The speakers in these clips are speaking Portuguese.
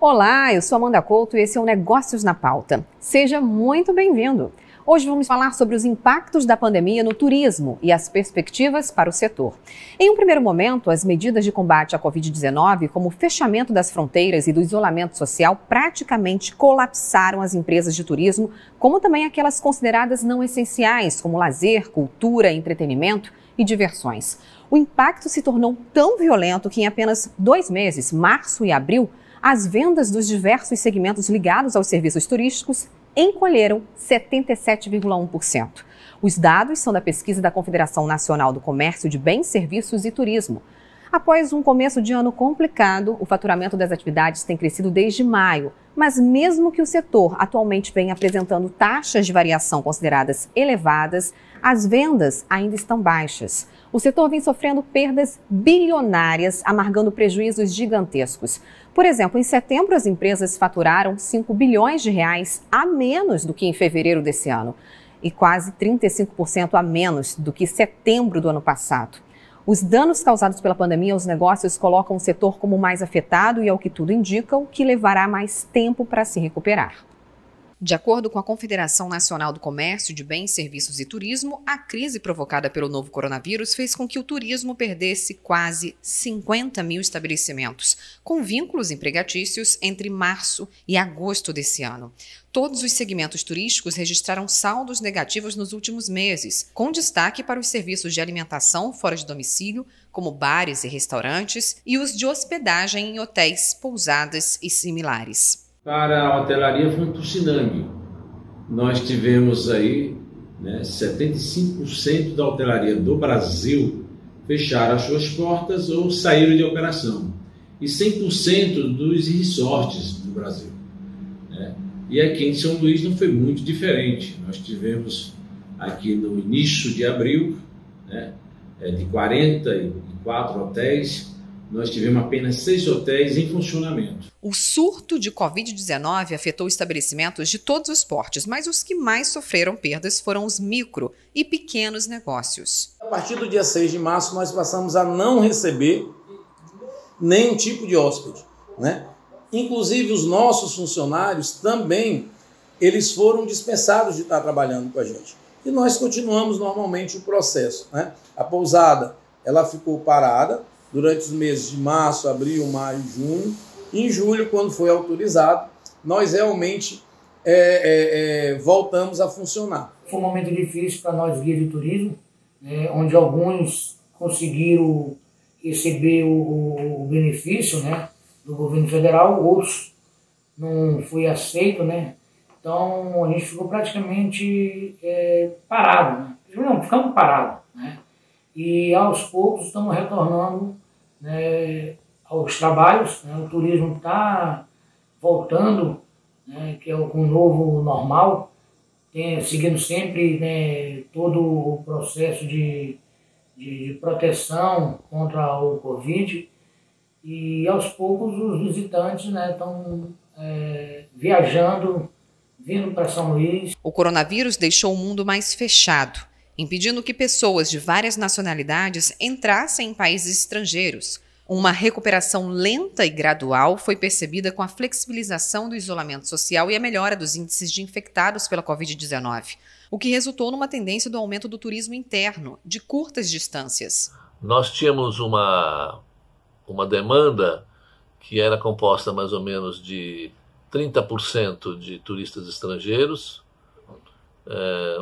Olá, eu sou Amanda Couto e esse é o Negócios na Pauta. Seja muito bem-vindo. Hoje vamos falar sobre os impactos da pandemia no turismo e as perspectivas para o setor. Em um primeiro momento, as medidas de combate à Covid-19, como o fechamento das fronteiras e do isolamento social, praticamente colapsaram as empresas de turismo, como também aquelas consideradas não essenciais, como lazer, cultura, entretenimento e diversões. O impacto se tornou tão violento que em apenas 2 meses, março e abril, as vendas dos diversos segmentos ligados aos serviços turísticos encolheram 77,1%. Os dados são da pesquisa da Confederação Nacional do Comércio de Bens, Serviços e Turismo. Após um começo de ano complicado, o faturamento das atividades tem crescido desde maio, mas mesmo que o setor atualmente venha apresentando taxas de variação consideradas elevadas, as vendas ainda estão baixas. O setor vem sofrendo perdas bilionárias, amargando prejuízos gigantescos. Por exemplo, em setembro as empresas faturaram 5 bilhões de reais a menos do que em fevereiro desse ano e quase 35% a menos do que setembro do ano passado. Os danos causados pela pandemia aos negócios colocam o setor como mais afetado e, ao que tudo indica, o que levará mais tempo para se recuperar. De acordo com a Confederação Nacional do Comércio de Bens, Serviços e Turismo, a crise provocada pelo novo coronavírus fez com que o turismo perdesse quase 50 mil estabelecimentos, com vínculos empregatícios entre março e agosto desse ano. Todos os segmentos turísticos registraram saldos negativos nos últimos meses, com destaque para os serviços de alimentação fora de domicílio, como bares e restaurantes, e os de hospedagem em hotéis, pousadas e similares. Para a hotelaria foi um tsunami. Nós tivemos aí 75% da hotelaria do Brasil fecharam as suas portas ou saíram de operação. E 100% dos resorts do Brasil. E aqui em São Luís não foi muito diferente. Nós tivemos aqui no início de abril, de 44 hotéis, nós tivemos apenas 6 hotéis em funcionamento. O surto de Covid-19 afetou estabelecimentos de todos os portes, mas os que mais sofreram perdas foram os micro e pequenos negócios. A partir do dia 6 de março, nós passamos a não receber nenhum tipo de hóspede, Inclusive, os nossos funcionários também, eles foram dispensados de estar trabalhando com a gente. E nós continuamos normalmente o processo. A pousada, ela ficou parada durante os meses de março, abril, maio, junho. Em julho, quando foi autorizado, nós realmente voltamos a funcionar. Foi um momento difícil para nós guias de turismo, onde alguns conseguiram receber o benefício, do governo federal, outros não foi aceito, Então a gente ficou praticamente parado, Não, ficamos parados, E aos poucos estamos retornando aos trabalhos, O turismo está voltando, que é o novo normal, seguindo sempre todo o processo de proteção contra o Covid. E aos poucos os visitantes estão viajando, vindo para São Luís. O coronavírus deixou o mundo mais fechado, impedindo que pessoas de várias nacionalidades entrassem em países estrangeiros. Uma recuperação lenta e gradual foi percebida com a flexibilização do isolamento social e a melhora dos índices de infectados pela Covid-19, o que resultou numa tendência do aumento do turismo interno, de curtas distâncias. Nós tínhamos uma demanda que era composta mais ou menos de 30% de turistas estrangeiros,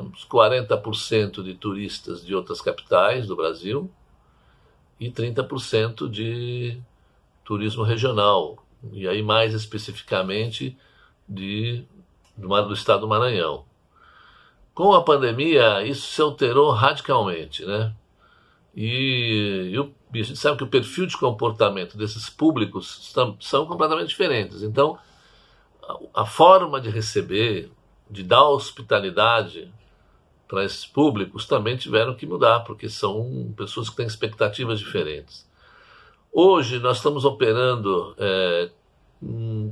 uns 40% de turistas de outras capitais do Brasil e 30% de turismo regional, e aí mais especificamente do estado do Maranhão. Com a pandemia, isso se alterou radicalmente, E a gente sabe que o perfil de comportamento desses públicos são completamente diferentes. Então, a forma de receber, de dar hospitalidade para esses públicos também tiveram que mudar, porque são pessoas que têm expectativas diferentes. Hoje, nós estamos operando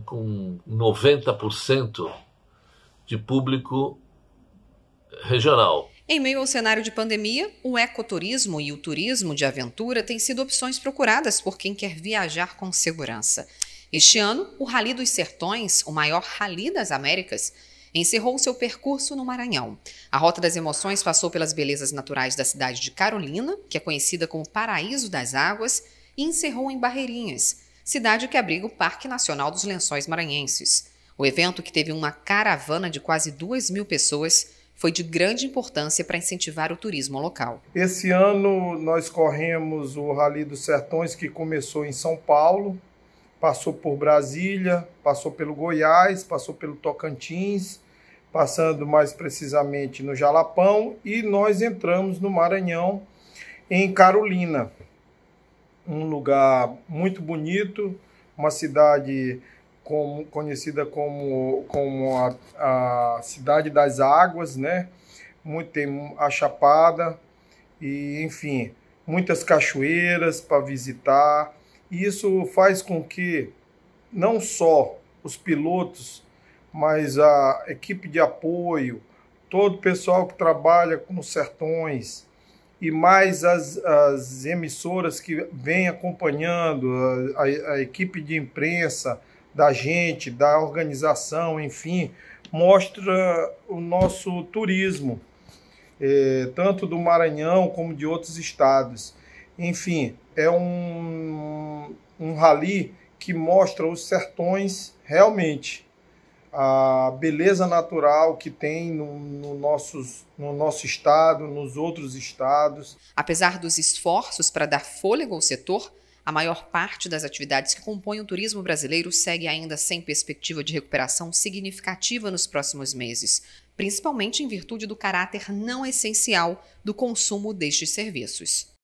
com 90% de público regional. Em meio ao cenário de pandemia, o ecoturismo e o turismo de aventura têm sido opções procuradas por quem quer viajar com segurança. Este ano, o Rally dos Sertões, o maior rally das Américas, encerrou seu percurso no Maranhão. A Rota das Emoções passou pelas belezas naturais da cidade de Carolina, que é conhecida como Paraíso das Águas, e encerrou em Barreirinhas, cidade que abriga o Parque Nacional dos Lençóis Maranhenses. O evento, que teve uma caravana de quase 2.000 pessoas, foi de grande importância para incentivar o turismo local. Esse ano nós corremos o Rally dos Sertões, que começou em São Paulo, passou por Brasília, passou pelo Goiás, passou pelo Tocantins, passando mais precisamente no Jalapão, e nós entramos no Maranhão, em Carolina, um lugar muito bonito, uma cidade conhecida como a Cidade das Águas, né? Tem a Chapada, e enfim, muitas cachoeiras para visitar. E isso faz com que não só os pilotos, mas a equipe de apoio, todo o pessoal que trabalha nos sertões, e mais as emissoras que vêm acompanhando, a equipe de imprensa da gente, da organização, enfim, mostra o nosso turismo, tanto do Maranhão como de outros estados. Enfim, é um rally que mostra os sertões realmente, a beleza natural que tem no nosso estado, nos outros estados. Apesar dos esforços para dar fôlego ao setor, a maior parte das atividades que compõem o turismo brasileiro segue ainda sem perspectiva de recuperação significativa nos próximos meses, principalmente em virtude do caráter não essencial do consumo destes serviços.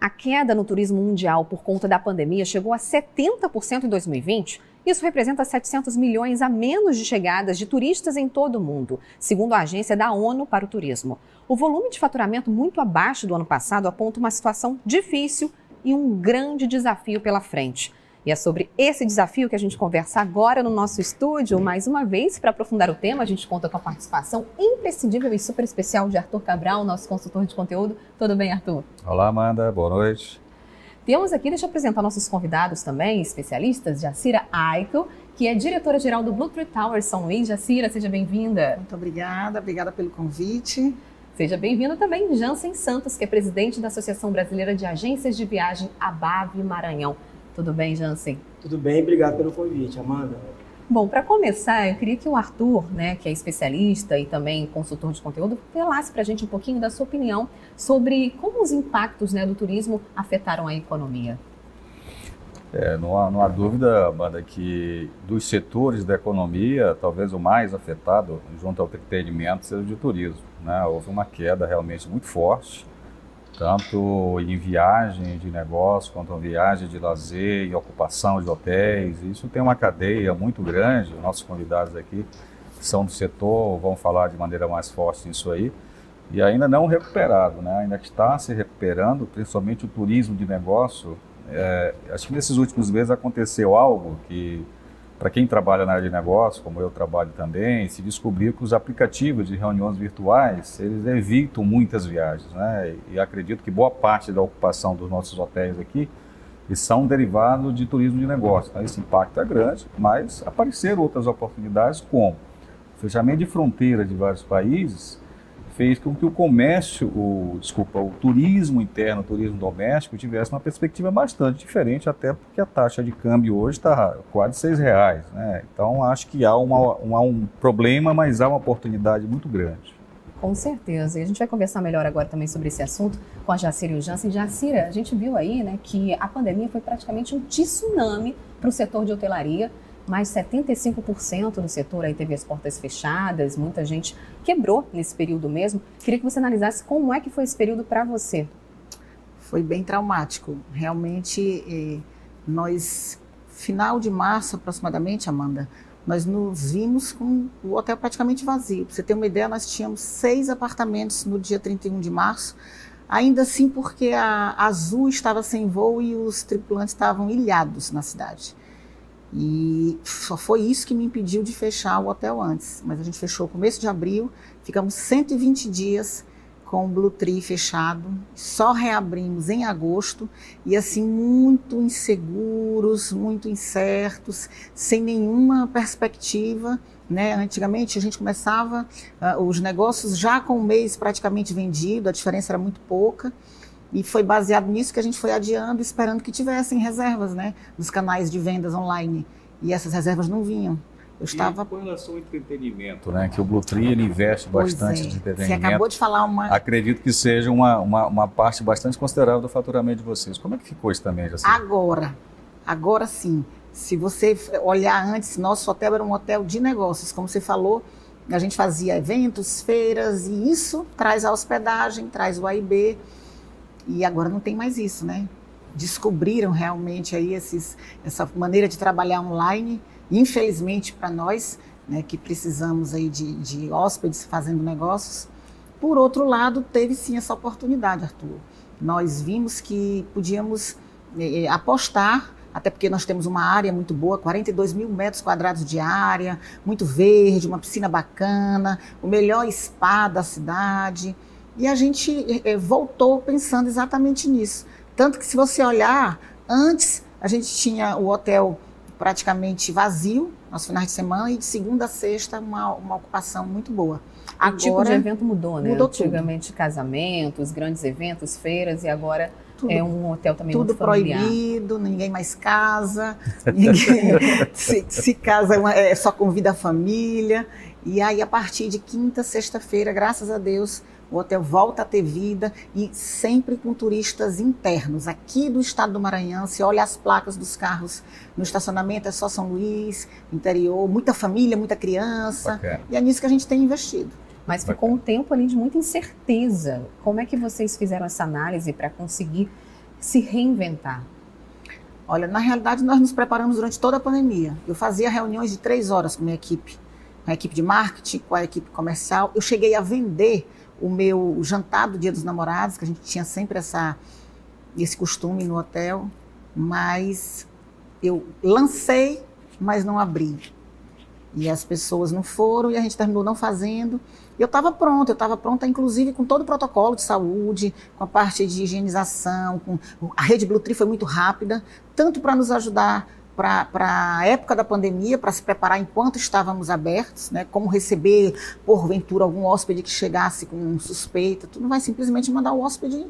A queda no turismo mundial por conta da pandemia chegou a 70% em 2020. Isso representa 700 milhões a menos de chegadas de turistas em todo o mundo, segundo a Agência da ONU para o Turismo. O volume de faturamento muito abaixo do ano passado aponta uma situação difícil e um grande desafio pela frente. E é sobre esse desafio que a gente conversa agora no nosso estúdio. Mais uma vez, para aprofundar o tema, a gente conta com a participação imprescindível e super especial de Arthur Cabral, nosso consultor de conteúdo. Tudo bem, Arthur? Olá, Amanda. Boa noite. Temos aqui, deixa eu apresentar nossos convidados também, especialistas, Jacira Aiko, que é diretora-geral do Blue Tree Towers São Luís. Jacira, seja bem-vinda. Muito obrigada pelo convite. Seja bem-vindo também Jansen Santos, que é presidente da Associação Brasileira de Agências de Viagem, ABAV Maranhão. Tudo bem, Jansen? Tudo bem, obrigado pelo convite, Amanda. Bom, para começar, eu queria que o Arthur, que é especialista e também consultor de conteúdo, falasse para a gente um pouquinho da sua opinião sobre como os impactos do turismo afetaram a economia. Não há dúvida, Amanda, que dos setores da economia, talvez o mais afetado, junto ao entretenimento, seja o de turismo, né? Houve uma queda realmente muito forte, tanto em viagem de negócio, quanto em viagem de lazer e ocupação de hotéis. Isso tem uma cadeia muito grande. Os nossos convidados aqui que são do setor vão falar de maneira mais forte nisso aí. E ainda não recuperado, né? Ainda está se recuperando, principalmente o turismo de negócio. Acho que nesses últimos meses aconteceu algo que, para quem trabalha na área de negócio, como eu trabalho também, se descobriu que os aplicativos de reuniões virtuais, eles evitam muitas viagens, né? E acredito que boa parte da ocupação dos nossos hotéis aqui são derivados de turismo de negócio. Então, esse impacto é grande, mas apareceram outras oportunidades, como o fechamento de fronteiras de vários países, fez com que o comércio, o turismo interno, o turismo doméstico tivesse uma perspectiva bastante diferente, até porque a taxa de câmbio hoje está quase R$6, né? Então acho que há um problema, mas há uma oportunidade muito grande. Com certeza, e a gente vai conversar melhor agora também sobre esse assunto com a Jacira e o Jansen. Jacira, a gente viu aí que a pandemia foi praticamente um tsunami para o setor de hotelaria. Mais 75% do setor aí teve as portas fechadas, muita gente quebrou nesse período mesmo. Queria que você analisasse como é que foi esse período para você. Foi bem traumático. Realmente, nós, final de março aproximadamente, Amanda, nós nos vimos com o hotel praticamente vazio. Para você ter uma ideia, nós tínhamos 6 apartamentos no dia 31 de março, ainda assim porque a Azul estava sem voo e os tripulantes estavam ilhados na cidade. E só foi isso que me impediu de fechar o hotel antes. Mas a gente fechou no começo de abril, ficamos 120 dias com o Bluetree fechado, só reabrimos em agosto e assim muito inseguros, muito incertos, sem nenhuma perspectiva, né? Antigamente a gente começava os negócios já com o mês praticamente vendido, a diferença era muito pouca e foi baseado nisso que a gente foi adiando, esperando que tivessem reservas, né, nos canais de vendas online e essas reservas não vinham. Eu estava... com relação ao entretenimento, né, que o Bluetree ele investe bastante de entretenimento. Você acabou de falar uma... Acredito que seja uma parte bastante considerável do faturamento de vocês. Como é que ficou isso também, Jaci? Agora sim. Se você olhar antes, nosso hotel era um hotel de negócios. Como você falou, a gente fazia eventos, feiras, e isso traz a hospedagem, traz o A&B. E agora não tem mais isso, né? Descobriram realmente aí essa maneira de trabalhar online. Infelizmente para nós, né, que precisamos aí de hóspedes fazendo negócios. Por outro lado, teve sim essa oportunidade, Arthur. Nós vimos que podíamos apostar, até porque nós temos uma área muito boa, 42 mil metros quadrados de área, muito verde, uma piscina bacana, o melhor spa da cidade. E a gente voltou pensando exatamente nisso. Tanto que se você olhar, antes a gente tinha o hotel praticamente vazio nos finais de semana e de segunda a sexta uma ocupação muito boa. Agora, o tipo de evento mudou, né? Mudou Antigamente tudo. Casamentos, grandes eventos, feiras, e agora tudo, é um hotel também tudo muito familiar. Proibido, ninguém mais casa, ninguém se casa só convida a família. E aí a partir de quinta, sexta-feira, graças a Deus, o hotel volta a ter vida e sempre com turistas internos. Aqui do estado do Maranhão, se olha as placas dos carros no estacionamento, é só São Luís, interior, muita família, muita criança. Bacana. E é nisso que a gente tem investido. Mas ficou um tempo ali de muita incerteza. Como é que vocês fizeram essa análise para conseguir se reinventar? Olha, na realidade nós nos preparamos durante toda a pandemia. Eu fazia reuniões de 3 horas com a minha equipe. Com a equipe de marketing, com a equipe comercial. Eu cheguei a vender o meu jantar do Dia dos Namorados, que a gente tinha sempre esse costume no hotel, mas eu lancei, mas não abri. E as pessoas não foram e a gente terminou não fazendo. Eu estava pronta, inclusive com todo o protocolo de saúde, com a parte de higienização, a rede Bluetree foi muito rápida, tanto para nos ajudar para a época da pandemia, para se preparar enquanto estávamos abertos, né? Como receber, porventura, algum hóspede que chegasse com suspeita. Tu não vai simplesmente mandar o hóspede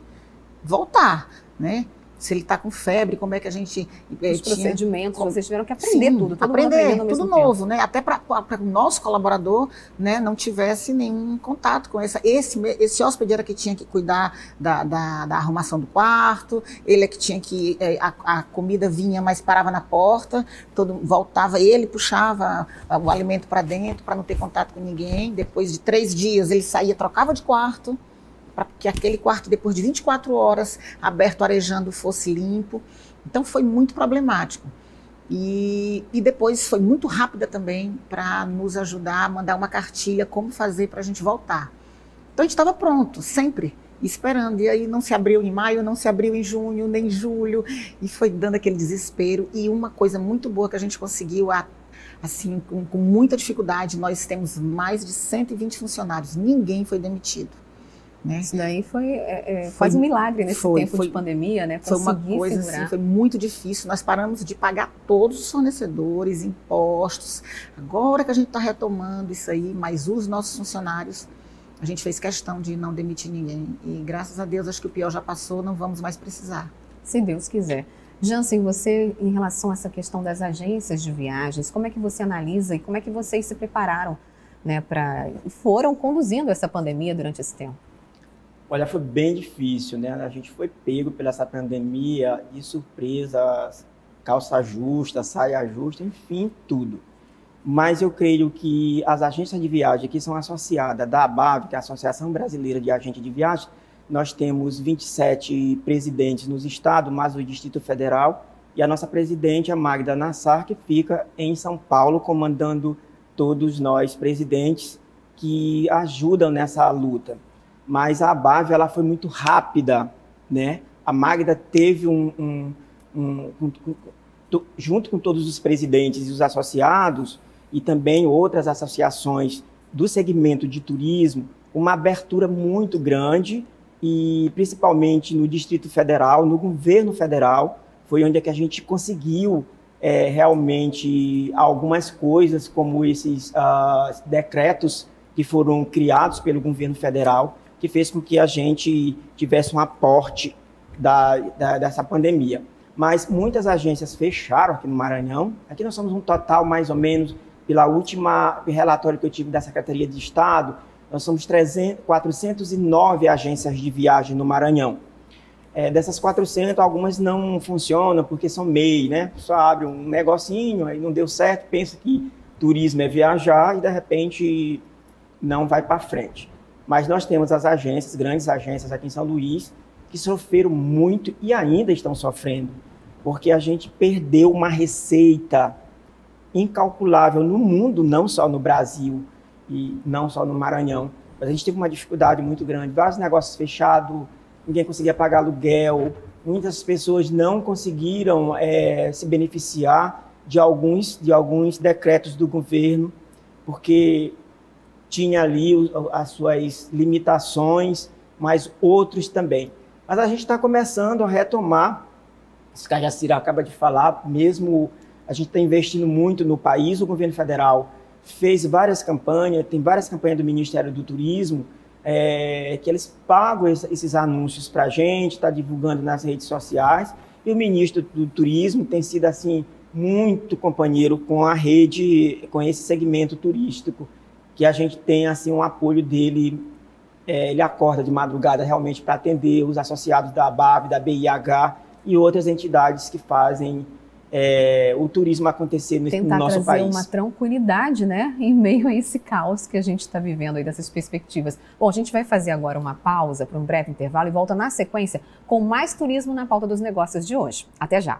voltar, né? Se ele está com febre, como é que a gente... Os procedimentos, vocês tiveram que aprender tudo. Aprender tudo novo, né? Até para o nosso colaborador, né, não tivesse nenhum contato com esse hóspede era que tinha que cuidar da arrumação do quarto, ele é que tinha que... A comida vinha, mas parava na porta, voltava, ele puxava o alimento para dentro para não ter contato com ninguém. Depois de 3 dias, ele saía, trocava de quarto, para que aquele quarto, depois de 24 horas, aberto, arejando, fosse limpo. Então, foi muito problemático. E depois foi muito rápida também para nos ajudar a mandar uma cartilha, como fazer para a gente voltar. Então, a gente estava pronto, sempre, esperando. E aí não se abriu em maio, não se abriu em junho, nem em julho. E foi dando aquele desespero. E uma coisa muito boa que a gente conseguiu, assim, com muita dificuldade, nós temos mais de 120 funcionários. Ninguém foi demitido. Né? Isso daí foi quase um milagre nesse tempo de pandemia, né? Foi uma coisa assim, foi muito difícil. Nós paramos de pagar todos os fornecedores, impostos. Agora que a gente está retomando isso aí, mas os nossos funcionários, a gente fez questão de não demitir ninguém. E graças a Deus, acho que o pior já passou, não vamos mais precisar. Se Deus quiser. Jansen, você, em relação a essa questão das agências de viagens, como é que você analisa e como é que vocês se prepararam, né, foram conduzindo essa pandemia durante esse tempo? Olha, foi bem difícil, né? A gente foi pego pela essa pandemia de surpresa, calça justa, saia justa, enfim, tudo. Mas eu creio que as agências de viagem que são associadas da ABAV, que é a Associação Brasileira de Agentes de Viagem, nós temos 27 presidentes nos estados, mais o Distrito Federal, e a nossa presidente, a Magda Nassar, que fica em São Paulo, comandando todos nós presidentes que ajudam nessa luta. Mas a ABAV, ela foi muito rápida, né? A Magda teve junto com todos os presidentes e os associados, e também outras associações do segmento de turismo, uma abertura muito grande, e principalmente no Distrito Federal, no governo federal, foi onde é que a gente conseguiu realmente algumas coisas, como esses decretos que foram criados pelo governo federal, que fez com que a gente tivesse um aporte dessa pandemia. Mas muitas agências fecharam aqui no Maranhão. Aqui nós somos um total, mais ou menos, pela última relatório que eu tive da Secretaria de Estado, nós somos 409 agências de viagem no Maranhão. Dessas 400, algumas não funcionam porque são MEI, né? Só abre um negocinho, aí não deu certo, pensa que turismo é viajar e, de repente, não vai para frente. Mas nós temos as agências, grandes agências aqui em São Luís, que sofreram muito e ainda estão sofrendo, porque a gente perdeu uma receita incalculável no mundo, não só no Brasil e não só no Maranhão. Mas a gente teve uma dificuldade muito grande, vários negócios fechados, ninguém conseguia pagar aluguel, muitas pessoas não conseguiram se beneficiar de alguns decretos do governo, porque tinha ali as suas limitações, mas outros também. Mas a gente está começando a retomar, isso que a Jacira acaba de falar, mesmo a gente está investindo muito no país, o governo federal fez várias campanhas, tem várias campanhas do Ministério do Turismo, que eles pagam esses anúncios para a gente, está divulgando nas redes sociais, e o ministro do Turismo tem sido assim muito companheiro com a rede, com esse segmento turístico, que a gente tem assim um apoio dele. Ele acorda de madrugada realmente para atender os associados da ABAV, da BIH e outras entidades que fazem o turismo acontecer no nosso país. Tentar trazer uma tranquilidade, né, em meio a esse caos que a gente está vivendo aí, dessas perspectivas. Bom, a gente vai fazer agora uma pausa para um breve intervalo e volta na sequência com mais turismo na pauta dos negócios de hoje. Até já!